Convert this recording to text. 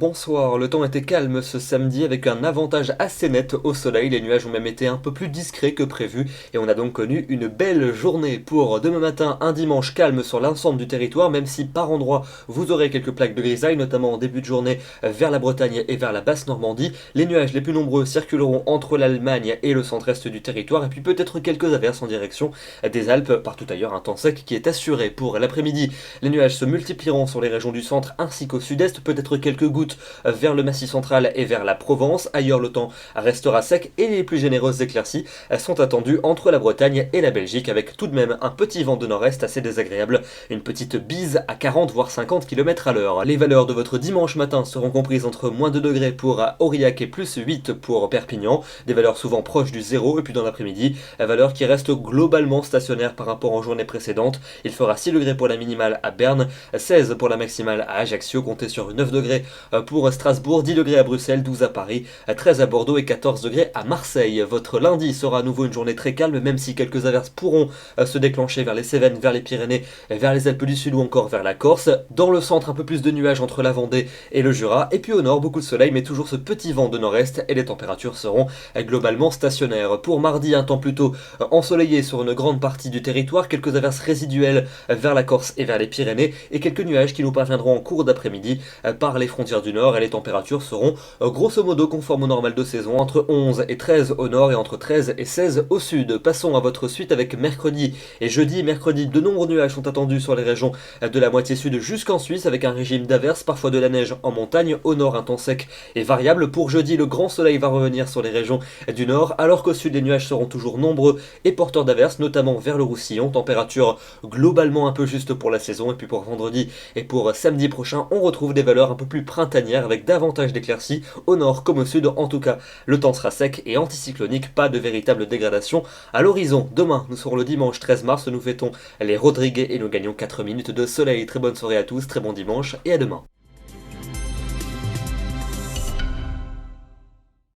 Bonsoir, le temps était calme ce samedi avec un avantage assez net au soleil, les nuages ont même été un peu plus discrets que prévu et on a donc connu une belle journée pour demain matin, un dimanche calme sur l'ensemble du territoire, même si par endroits vous aurez quelques plaques de grisaille, notamment en début de journée vers la Bretagne et vers la basse Normandie. Les nuages les plus nombreux circuleront entre l'Allemagne et le centre-est du territoire et puis peut-être quelques averses en direction des Alpes, partout ailleurs un temps sec qui est assuré pour l'après-midi. Les nuages se multiplieront sur les régions du centre ainsi qu'au sud-est, peut-être quelques gouttes vers le Massif central et vers la Provence. Ailleurs, le temps restera sec et les plus généreuses éclaircies sont attendues entre la Bretagne et la Belgique, avec tout de même un petit vent de nord-est assez désagréable, une petite bise à 40 voire 50 km à l'heure. Les valeurs de votre dimanche matin seront comprises entre moins 2 degrés pour Aurillac et plus 8 pour Perpignan, des valeurs souvent proches du zéro, et puis dans l'après-midi, la valeur qui reste globalement stationnaire par rapport aux journées précédentes. Il fera 6 degrés pour la minimale à Berne, 16 pour la maximale à Ajaccio, comptez sur 9 degrés pour Strasbourg, 10 degrés à Bruxelles, 12 à Paris, 13 à Bordeaux et 14 degrés à Marseille. Votre lundi sera à nouveau une journée très calme, même si quelques averses pourront se déclencher vers les Cévennes, vers les Pyrénées, vers les Alpes du Sud ou encore vers la Corse. Dans le centre, un peu plus de nuages entre la Vendée et le Jura. Et puis au nord, beaucoup de soleil, mais toujours ce petit vent de nord-est et les températures seront globalement stationnaires. Pour mardi, un temps plutôt ensoleillé sur une grande partie du territoire, quelques averses résiduelles vers la Corse et vers les Pyrénées et quelques nuages qui nous parviendront en cours d'après-midi par les frontières du nord et les températures seront grosso modo conformes au normal de saison, entre 11 et 13 au nord et entre 13 et 16 au sud. Passons à votre suite avec mercredi et jeudi. Mercredi, de nombreux nuages sont attendus sur les régions de la moitié sud jusqu'en Suisse avec un régime d'averses, parfois de la neige en montagne, au nord un temps sec et variable. Pour jeudi, le grand soleil va revenir sur les régions du nord alors qu'au sud les nuages seront toujours nombreux et porteurs d'averses, notamment vers le Roussillon. Température globalement un peu juste pour la saison. Et puis pour vendredi et pour samedi prochain, on retrouve des valeurs un peu plus printanière avec davantage d'éclaircies au nord comme au sud. En tout cas, le temps sera sec et anticyclonique, pas de véritable dégradation à l'horizon. Demain, nous serons le dimanche 13 mars, nous fêtons les Rodriguez et nous gagnons 4 minutes de soleil. Très bonne soirée à tous, très bon dimanche et à demain.